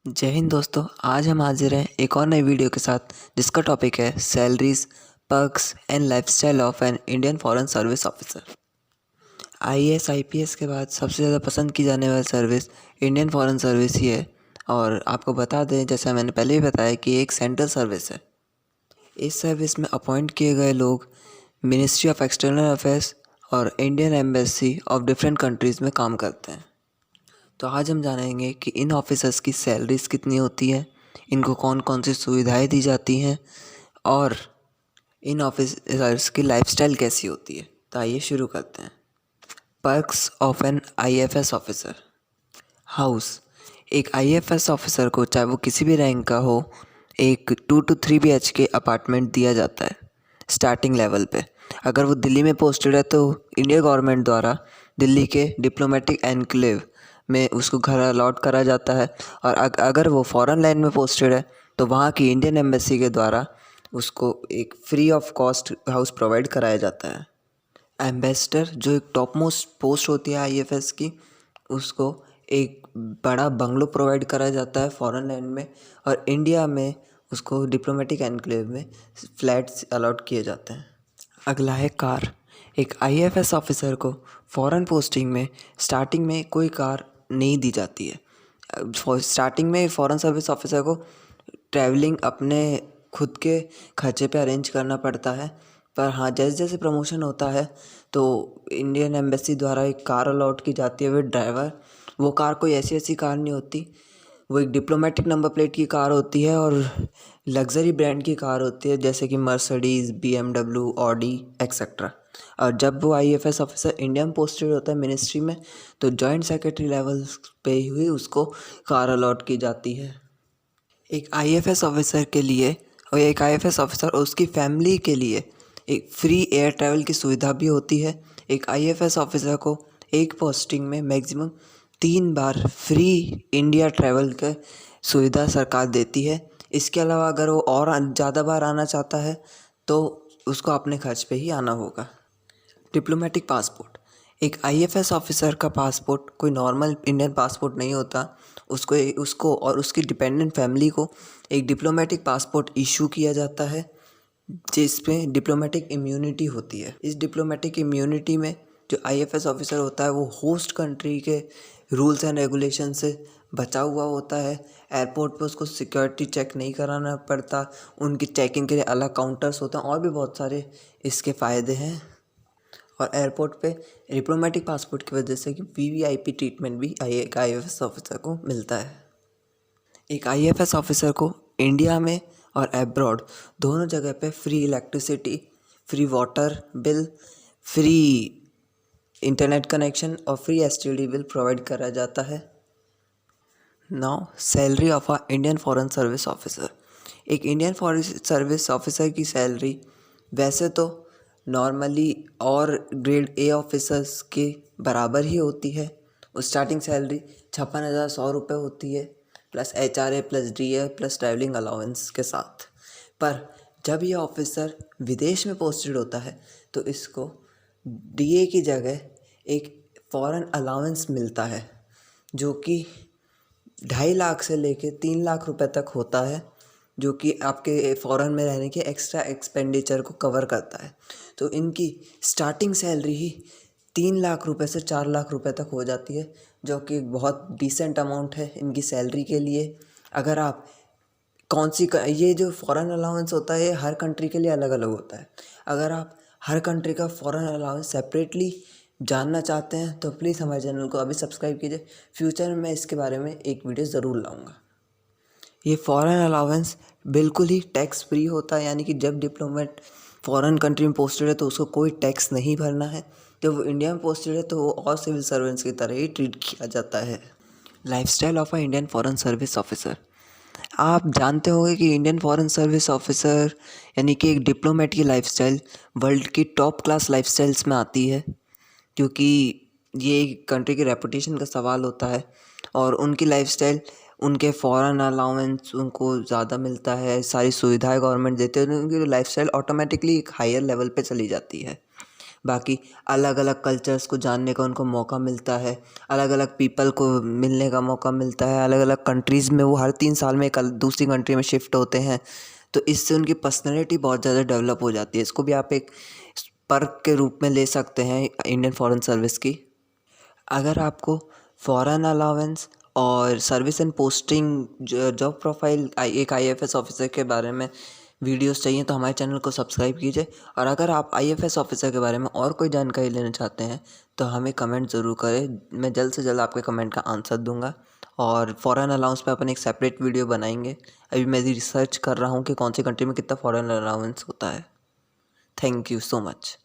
जय हिंद दोस्तों। आज हम हाजिर हैं एक और नई वीडियो के साथ जिसका टॉपिक है salaries, perks and lifestyle of an Indian foreign service officer. IAS IPS के बाद सबसे ज़्यादा पसंद की जाने वाली सर्विस इंडियन फॉरेन सर्विस ही है। और आपको बता दें, जैसा मैंने पहले ही बताया, कि एक सेंट्रल सर्विस है। इस सर्विस में अपॉइंट किए गए लोग मिनिस्ट्री ऑफ एक्सटर्नल अफेयर्स और Indian embassy of different countries में काम करते हैं। तो आज हम जानेंगे कि इन ऑफिसर्स की सैलरीज कितनी होती हैं, इनको कौन कौन सी सुविधाएं दी जाती हैं और इन ऑफिसर्स की लाइफस्टाइल कैसी होती है। तो आइए शुरू करते हैं। Perks of an IFS officer. House. एक आईएफएस ऑफिसर को, चाहे वो किसी भी रैंक का हो, एक 2 to 3 BHK अपार्टमेंट दिया जाता है स्टार्टिंग लेवल पे। अगर वो दिल्ली में पोस्टेड है तो इंडिया गवर्नमेंट द्वारा दिल्ली के डिप्लोमेटिक एनक्लेव में उसको घर अलॉट करा जाता है। और अगर वो फॉरेन लाइन में पोस्टेड है तो वहाँ की इंडियन एम्बेसी के द्वारा उसको एक free of cost house provide कराया जाता है। एम्बेसडर, जो एक टॉप मोस्ट पोस्ट होती है आईएफएस की, उसको एक बड़ा बंगलो प्रोवाइड कराया जाता है फॉरेन लैंड में। और इंडिया में उसको डिप्लोमेटिक एनक्लेव में फ्लैट्स अलॉट किए जाते हैं। अगला है कार। एक आईएफएस ऑफिसर को फॉरेन पोस्टिंग में स्टार्टिंग में कोई कार नहीं दी जाती है। स्टार्टिंग में फॉरेन सर्विस ऑफिसर को ट्रैवलिंग अपने खुद के खर्चे पे अरेंज करना पड़ता है। पर हाँ, जैसे जैसे प्रमोशन होता है तो इंडियन एम्बेसी द्वारा एक कार अलॉट की जाती है विद ड्राइवर। वो कार कोई ऐसी ऐसी कार नहीं होती, वो एक डिप्लोमेटिक नंबर प्लेट की कार होती है और लग्जरी ब्रांड की कार होती है, जैसे कि मर्सिडीज़, BMW, ऑडी एक्सेट्रा। और जब वो आईएफएस ऑफिसर इंडिया में पोस्टेड होता है मिनिस्ट्री में, तो जॉइंट सेक्रेटरी लेवल पे ही उसको कार अलॉट की जाती है। एक आईएफएस ऑफिसर के लिए और एक आईएफएस ऑफिसर और उसकी फैमिली के लिए एक फ्री एयर ट्रैवल की सुविधा भी होती है। एक आईएफएस ऑफिसर को एक पोस्टिंग में मैक्सिमम 3 बार फ्री इंडिया ट्रैवल का सुविधा सरकार देती है। इसके अलावा अगर वो और ज़्यादा बार आना चाहता है तो उसको अपने खर्च पे ही आना होगा। Diplomatic passport. एक आईएफएस ऑफिसर का पासपोर्ट कोई नॉर्मल इंडियन पासपोर्ट नहीं होता। उसको और उसकी डिपेंडेंट फैमिली को एक डिप्लोमेटिक पासपोर्ट इशू किया जाता है, जिसमें डिप्लोमेटिक इम्यूनिटी होती है। इस डिप्लोमेटिक इम्यूनिटी में जो आईएफएस ऑफिसर होता है वो होस्ट कंट्री के रूल्स एंड रेगुलेशन से बचा हुआ होता है। एयरपोर्ट पे उसको सिक्योरिटी चेक नहीं कराना पड़ता, उनकी चेकिंग के लिए अलग काउंटर्स होते हैं और भी बहुत सारे इसके फ़ायदे हैं। और एयरपोर्ट पे डिप्लोमेटिक पासपोर्ट की वजह से कि वीवीआईपी ट्रीटमेंट भी एक आईएफएस ऑफिसर को मिलता है। एक आईएफएस ऑफिसर को इंडिया में और एब्रॉड दोनों जगह पे free electricity, free water bill, free internet connection और फ्री एसटीडी बिल प्रोवाइड करा जाता है। Now salary of a Indian foreign service officer. एक इंडियन फॉरेन सर्विस ऑफिसर की सैलरी वैसे तो नॉर्मली और ग्रेड ए ऑफिसर्स के बराबर ही होती है। स्टार्टिंग सैलरी 56,100 रुपये होती है, plus HRA plus DA plus travelling allowance के साथ। पर जब ये ऑफिसर विदेश में पोस्टेड होता है तो इसको DA की जगह एक फॉरेन अलाउंस मिलता है, जो कि 2.5 लाख से लेके 3 लाख रुपए तक होता है, जो कि आपके फ़ॉरेन में रहने के एक्स्ट्रा एक्सपेंडिचर को कवर करता है। तो इनकी स्टार्टिंग सैलरी ही 3 लाख रुपए से 4 लाख रुपए तक हो जाती है, जो कि बहुत डिसेंट अमाउंट है इनकी सैलरी के लिए। अगर आप ये जो फ़ॉरेन अलाउंस होता है हर कंट्री के लिए अलग अलग होता है। अगर आप हर कंट्री का फ़ॉरेन अलाउंस सेपरेटली जानना चाहते हैं तो प्लीज़ हमारे चैनल को अभी सब्सक्राइब कीजिए। फ्यूचर में मैं इसके बारे में एक वीडियो ज़रूर लाऊंगा। ये फॉरेन अलाउंस बिल्कुल ही टैक्स फ्री होता है, यानी कि जब डिप्लोमेट फॉरेन कंट्री में पोस्टेड है तो उसको कोई टैक्स नहीं भरना है। जब वो इंडिया में पोस्टेड है तो वो और सिविल सर्वेंट्स की तरह ही ट्रीट किया जाता है। Lifestyle of a Indian foreign service officer. आप जानते होंगे कि इंडियन फॉरेन सर्विस ऑफिसर यानी कि एक डिप्लोमेट की लाइफस्टाइल वर्ल्ड की टॉप क्लास लाइफस्टाइल्स में आती है, क्योंकि ये कंट्री की रेपुटेशन का सवाल होता है। और उनकी लाइफस्टाइल, उनके फॉरेन अलाउंस उनको ज़्यादा मिलता है, सारी सुविधाएं गवर्नमेंट देते हैं, उनकी लाइफस्टाइल ऑटोमेटिकली एक हायर लेवल पे चली जाती है। बाकी अलग अलग कल्चर्स को जानने का उनको मौका मिलता है, अलग अलग पीपल को मिलने का मौका मिलता है। अलग अलग कंट्रीज़ में वो हर 3 साल में एक दूसरी कंट्री में शिफ्ट होते हैं, तो इससे उनकी पर्सनैलिटी बहुत ज़्यादा डेवलप हो जाती है। इसको भी आप एक पर्क के रूप में ले सकते हैं इंडियन फॉरेन सर्विस की। अगर आपको फॉरेन अलाउंस और service and posting job profile एक आईएफएस ऑफिसर के बारे में वीडियोस चाहिए तो हमारे चैनल को सब्सक्राइब कीजिए। और अगर आप आईएफएस ऑफिसर के बारे में और कोई जानकारी लेना चाहते हैं तो हमें कमेंट ज़रूर करें, मैं जल्द से जल्द आपके कमेंट का आंसर दूंगा। और फॉरेन अलाउंस पे अपन एक सेपरेट वीडियो बनाएंगे। अभी मैं रिसर्च कर रहा हूँ कि कौन सी कंट्री में कितना फॉरेन अलाउंस होता है। Thank you so much.